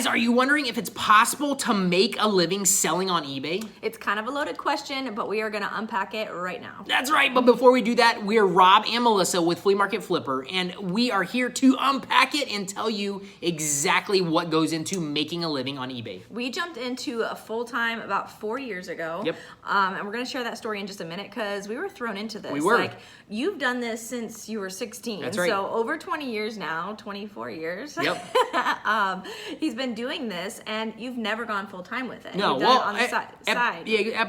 Guys, are you wondering if it's possible to make a living selling on eBay? It's kind of a loaded question, but we are going to unpack it right now. That's right, but before we do that, we're Rob and Melissa with Flea Market Flipper, and we are here to unpack it and tell you exactly what goes into making a living on eBay. We jumped into a full-time about 4 years ago. Yep. And we're going to share that story in just a minute because we were thrown into this. We were. Like, you've done this since you were 16. That's right. So over 20 years now, 24 years. Yep. He's been doing this, and you've never gone full-time with it. No, You've done it on the side.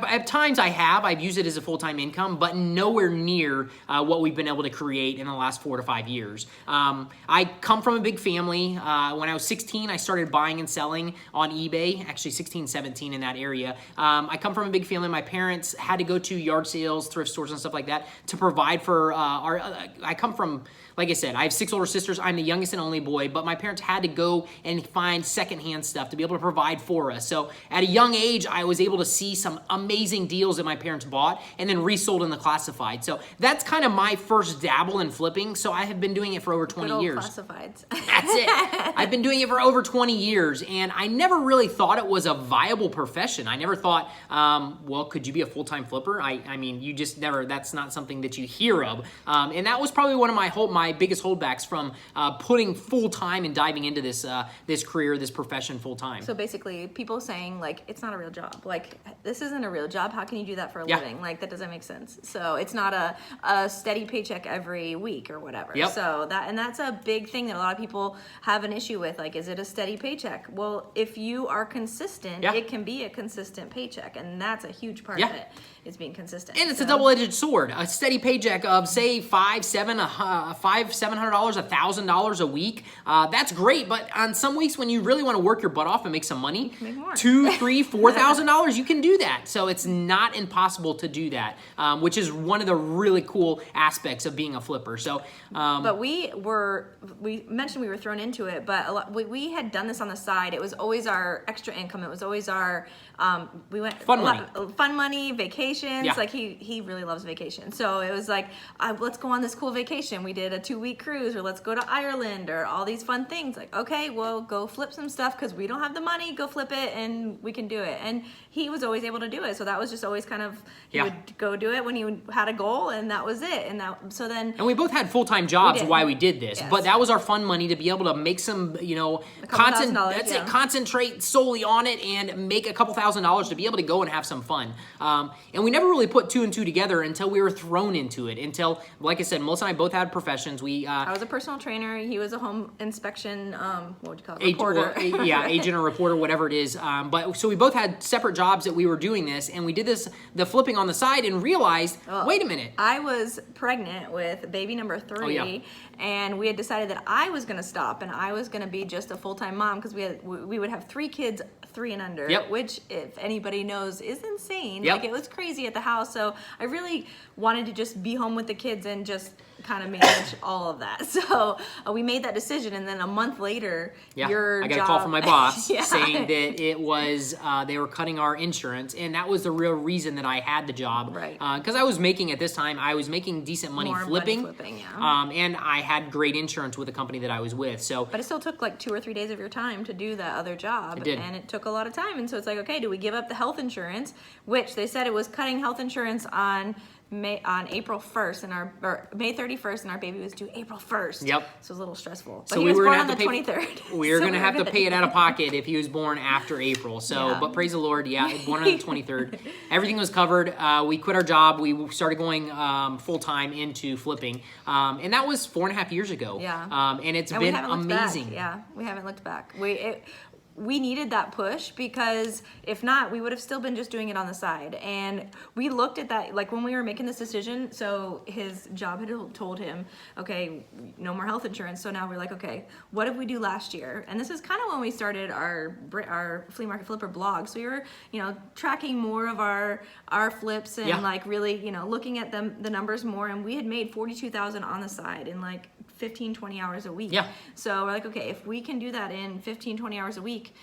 At times I have. I've used it as a full-time income, but nowhere near what we've been able to create in the last 4 to 5 years. I come from a big family. When I was 16, I started buying and selling on eBay, actually 16, 17 in that area. I come from a big family. My parents had to go to yard sales, thrift stores, and stuff like that to provide for I come from, like I said, I have 6 older sisters. I'm the youngest and only boy, but my parents had to go and find secondhand stuff to be able to provide for us. So at a young age, I was able to see some amazing deals that my parents bought and then resold in the classified. So that's kind of my first dabble in flipping. So I have been doing it for over 20 years. Classifieds. That's it. I've been doing it for over 20 years, and I never really thought it was a viable profession. I never thought, well, could you be a full-time flipper? I mean, you just never, that's not something that you hear of. And that was probably one of my biggest holdbacks from putting full-time and diving into this this career, this profession full-time. So basically, people saying, like, it's not a real job. Like, this isn't a real job. How can you do that for a Yeah. living? Like, that doesn't make sense. So it's not a steady paycheck every week or whatever. Yep. So that's a big thing that a lot of people have an issue with. Like, is it a steady paycheck? Well, if you are consistent, Yeah. it can be a consistent paycheck. And that's a huge part Yeah. of it, is being consistent. And it's a So- double-edged sword. A steady paycheck of, say, $700, $1,000 a week. That's great, but on some weeks when you really want to work your butt off and make some money, make more. $2,000, $3,000, $4,000, you can do that. So it's not impossible to do that, which is one of the really cool aspects of being a flipper. So, But we mentioned we were thrown into it, but we had done this on the side. It was always our extra income. It was always our, fun money, vacations. Yeah. Like he really loves vacation. So it was like, let's go on this cool vacation. We did a 2-week cruise, or let's go to Ireland, or all these fun things. Like, okay, well, go flip some stuff because we don't have the money. Go flip it and we can do it. And he was always able to do it. So that was just always kind of, he Yeah. would go do it when he had a goal, and that was it. And we both had full-time jobs did. while we did this, Yes. but that was our fun money to be able to make some, $2,000, yeah. concentrate solely on it and make a couple $1,000s to be able to go and have some fun. And we never really put 2 and 2 together until we were thrown into it. Until, like I said, Melissa and I both had professions. I was a personal trainer. He was a home inspection, what would you call it? Reporter. Agent or reporter, whatever it is. But so we both had separate jobs that we were doing this, and we did the flipping on the side and realized, wait a minute. I was pregnant with baby number 3, Oh, yeah. and we had decided that I was going to stop and I was going to be just a full-time mom because we would have 3 kids, 3 and under, Yep. which, if anybody knows, is insane. Yep. Like, it was crazy at the house. So I really wanted to just be home with the kids and just kind of manage all of that. So we made that decision, and then a month later, I got a call from my boss saying that it was they were cutting our insurance, and that was the real reason that I had the job. Right. Because I was making, at this time, I was making decent money More flipping. money flipping, yeah. And I had great insurance with the company that I was with. So, But it still took like 2 or 3 days of your time to do that other job. It did. And it took a lot of time. And so it's like, okay, do we give up the health insurance, which they said it was cutting health insurance on April 1st, or May 31st, and our baby was due April 1st. Yep. So it was a little stressful. But So he we was were born gonna on have the to pay. 23rd. We were So going to have to good. pay it out of pocket if he was born after April. So, Yeah. but praise the Lord, born on the 23rd. Everything was covered. We quit our job. We started going full-time into flipping. And that was 4.5 years ago. Yeah. And it's And we been haven't looked back. amazing. Yeah, we haven't looked back. We needed that push, because if not, we would have still been just doing it on the side. And we looked at that, like, when we were making this decision. So his job had told him, okay, no more health insurance. So now we're like, okay, what did we do last year? And this is kind of when we started our Flea Market Flipper blog. So we were, tracking more of our flips and like really, looking at the numbers more. And we had made $42,000 on the side in like 15, 20 hours a week. Yeah. So we're like, okay, if we can do that in 15, 20 hours a week,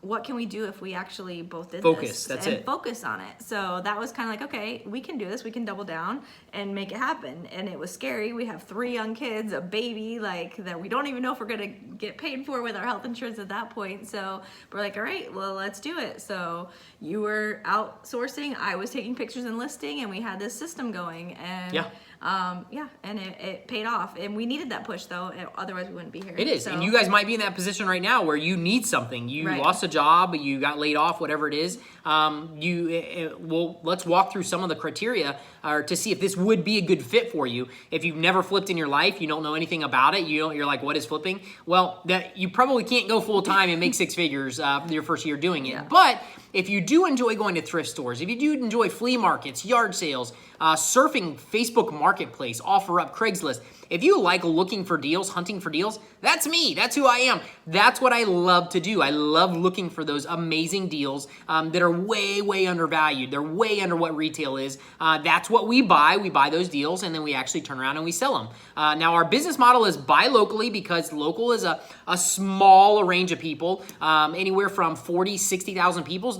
what can we do if we actually both did Focus, this that's and it. focus on it? So that was kind of like, okay, we can do this. We can double down and make it happen. And it was scary. We have 3 young kids, a baby, like that we don't even know if we're going to get paid for with our health insurance at that point. So we're like, all right, well, let's do it. So you were outsourcing, I was taking pictures and listing, and we had this system going. And and it paid off. And we needed that push though, otherwise we wouldn't be here. It is. So, And you guys might be in that position right now where you need something. You Right. lost a job, you got laid off, whatever it is. Well, let's walk through some of the criteria to see if this would be a good fit for you. If you've never flipped in your life, you don't know anything about it, you're like, what is flipping? Well, that you probably can't go full time and make 6 figures your first year doing it. Yeah. But if you do enjoy going to thrift stores, if you do enjoy flea markets, yard sales, surfing Facebook Marketplace, OfferUp, Craigslist, if you like looking for deals, hunting for deals, that's me. That's who I am. That's what I love to do. I love looking for those amazing deals that are way, way undervalued. They're way under what retail is. That's what we buy. We buy those deals, and then we actually turn around and we sell them. Now, our business model is buy locally because local is a small range of people, anywhere from 60,000 people,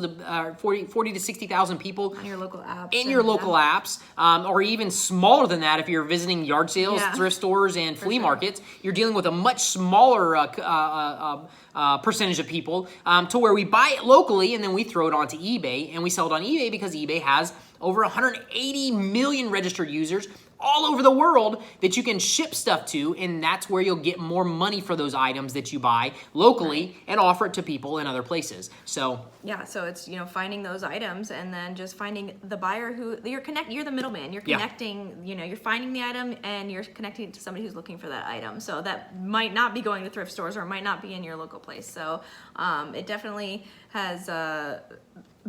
40 to 60,000 people on your local apps. in your local apps, or even smaller than that if you're visiting yard sales, Yeah. thrift stores, and flea sure. markets. You're dealing with a much smaller percentage of people to where we buy it locally and then we throw it onto eBay, and we sell it on eBay because eBay has over 180 million registered users all over the world that you can ship stuff to, and that's where you'll get more money for those items that you buy locally and offer it to people in other places. So yeah, so it's finding those items and then just finding the buyer who you're the middleman. You're Yeah. connecting, you're finding the item and you're connecting it to somebody who's looking for that item. So that might not be going to thrift stores or it might not be in your local place. So it definitely has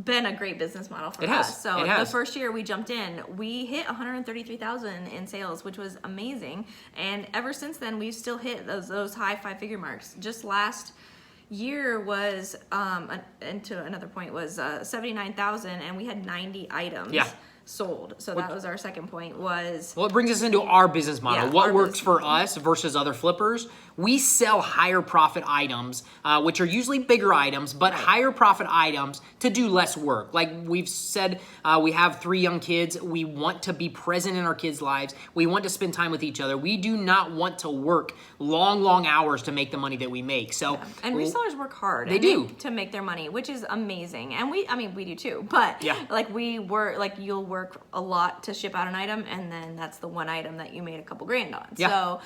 been a great business model for us. So the first year we jumped in, we hit 133,000 in sales, which was amazing. And ever since then, we've still hit those high 5-figure marks. Just last year was, and to another point, was 79,000, and we had 90 items. Yeah. Sold. So that was our second point was... Well, it brings us into our business model. Yeah, what our works business for model. us versus other flippers? We sell higher profit items, which are usually bigger items, but higher profit items to do less work. Like we've said, we have 3 young kids. We want to be present in our kids' lives. We want to spend time with each other. We do not want to work long, long hours to make the money that we make. So, and resellers work hard. They do. To make their money, which is amazing. And we do too. But you'll work a lot to ship out an item, and then that's the one item that you made a couple grand on. Yeah. So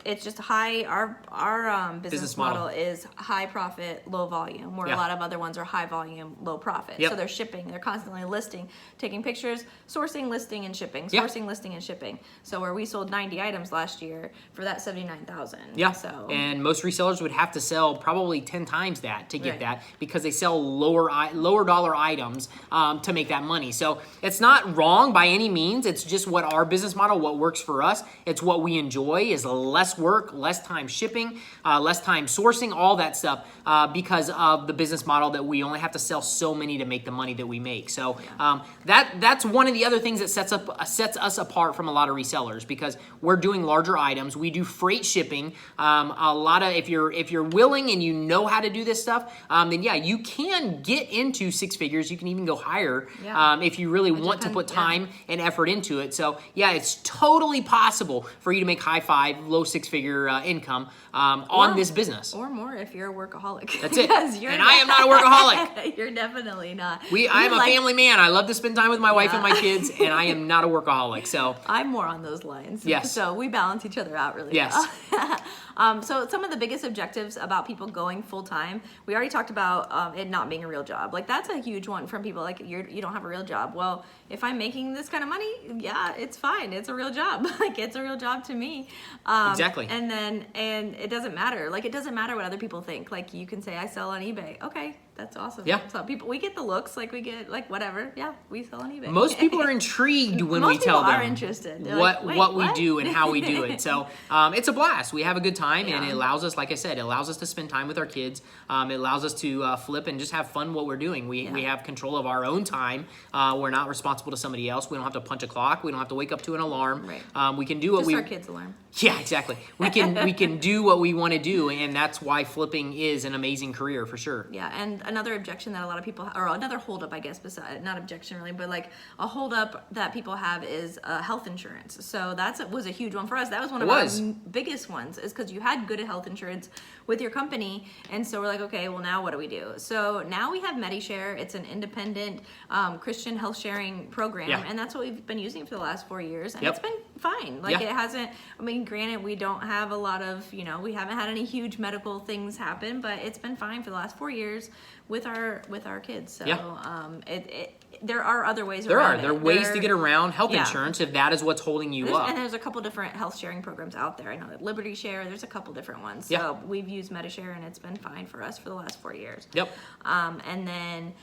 it's just high. Our business model is high profit, low volume, where a lot of other ones are high volume, low profit. Yep. So they're shipping, they're constantly listing, taking pictures, sourcing, listing, and shipping, Yeah. sourcing, listing, and shipping. So where we sold 90 items last year for that 79,000. Yeah, So and most resellers would have to sell probably 10 times that to get Right. that because they sell lower dollar items to make that money. So it's not wrong by any means. It's just what our business model, what works for us. It's what we enjoy is less work, less time shipping, less time sourcing, all that stuff because of the business model that we only have to sell so many to make the money that we make. So that's one of the other things that sets us apart from a lot of resellers because we're doing larger items. We do freight shipping. A lot of if you're willing and you know how to do this stuff, then yeah, you can get into 6 figures. You can even go higher if you really want to put time and effort into it. So yeah, it's totally possible for you to make high 5, low 6-figure income on this business. Or more if you're a workaholic. That's it. You're And I am not a workaholic. You're definitely not. I am a family man. I love to spend time with my wife and my kids, and I am not a workaholic. So I'm more on those lines. Yes. So we balance each other out really Yes. well. So some of the biggest objectives about people going full time, we already talked about it not being a real job. Like that's a huge one from people. Like you don't have a real job. Well, if I'm making this kind of money, yeah, it's fine. It's a real job. Like it's a real job to me. Exactly. And it doesn't matter. Like it doesn't matter what other people think. Like you can say I sell on eBay. Okay, that's awesome. Yeah. So we get the looks. Like we get like whatever. Yeah, we sell on eBay. most people are intrigued when we Most tell people them are interested. They're what like, "Wait, what we what?" do and how we do it. So it's a blast. We have a good time, and Yeah. it allows us, like I said, it allows us to spend time with our kids. It allows us to flip and just have fun what we're doing. We have control of our own time. We're not responsible to somebody else. We don't have to punch a clock. We don't have to wake up to an alarm. Right. We can do what Just we our kids' alarm. Yeah, exactly. We can do what we want to do, and that's why flipping is an amazing career for sure. Yeah, and another objection that a lot of people, or another holdup, I guess, beside, not objection really, but like a holdup that people have is health insurance. So was a huge one for us. That was one of our biggest ones, is because you had good health insurance with your company, and so we're like, okay, well now what do we do? So now we have MediShare. It's an independent Christian health sharing program, and that's what we've been using for the last 4 years, and it's been fine. Like it hasn't. I mean, granted, we don't have a lot of, we haven't had any huge medical things happen, but it's been fine for the last 4 years with our kids. So there are other ways around it. There are ways to get around health insurance if that is what's holding you up. And there's a couple different health sharing programs out there. I know that Liberty Share, there's a couple different ones. So we've used MediShare, and it's been fine for us for the last 4 years. And then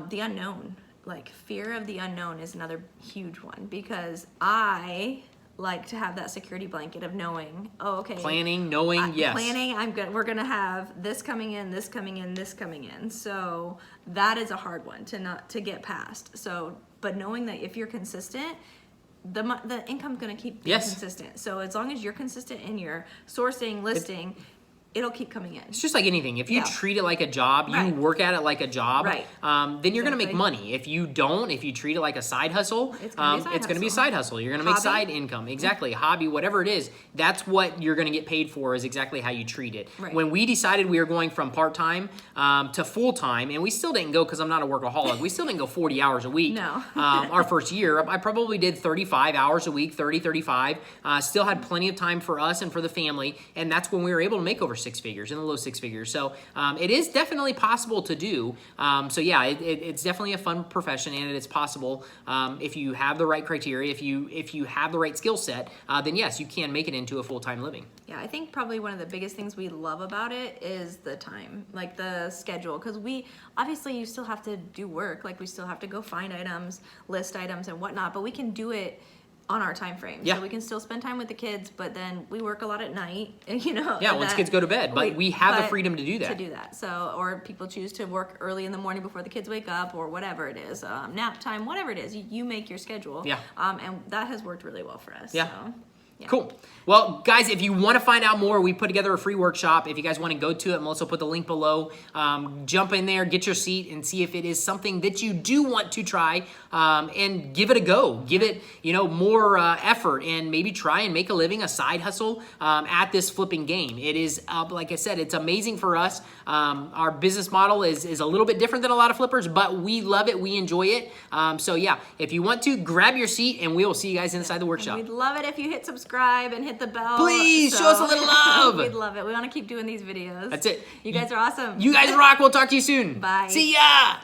the unknown, like fear of the unknown is another huge one, because I like to have that security blanket of knowing, planning, we're gonna have this coming in, this coming in, this coming in. So that is a hard one to get past. So, but knowing that if you're consistent, the income's gonna keep being consistent. So as long as you're consistent in your sourcing, listing, it'll keep coming in. It's just like anything. If you treat it like a job, you work at it like a job, then you're going to make money. If you don't, if you treat it like a side hustle, it's going to be a side hustle. You're going to make side income. Exactly. Hobby, whatever it is, that's what you're going to get paid for, is exactly how you treat it. When we decided we were going from part-time to full-time, and we still didn't go, because I'm not a workaholic, we still didn't go 40 hours a week. No. Our first year, I probably did 35 hours a week, 35. Still had plenty of time for us and for the family, and that's when we were able to make over 6 figures, in the low 6 figures. So it is definitely possible to do. So yeah, it's definitely a fun profession, and it's possible if you have the right criteria, if you have the right skill set, then yes, you can make it into a full-time living. Yeah, I think probably one of the biggest things we love about it is the time, like the schedule, because obviously you still have to do work, like we still have to go find items, list items and whatnot, but we can do it on our time frame. So we can still spend time with the kids, but then we work a lot lot at night, once kids go to bed, but we have the freedom to do that. So, or people choose to work early in the morning before the kids wake up, or whatever it is, nap time, whatever it is, you make your schedule. And that has worked really well for us. So. Yeah. Cool. Well, guys, if you want to find out more, we put together a free workshop. If you guys want to go to it, Melissa will put the link below. Jump in there, get your seat, and see if it is something that you do want to try, and give it a go. Give it, more effort, and maybe try and make a living, a side hustle at this flipping game. It is, like I said, it's amazing for us. Our business model is a little bit different than a lot of flippers, but we love it. We enjoy it. So yeah, if you want to, grab your seat, and we will see you guys inside the workshop. We'd love it if you hit subscribe and hit the bell. Please show us a little love. We'd love it. We want to keep doing these videos. That's it. You guys are awesome. You guys rock. We'll talk to you soon. Bye. See ya.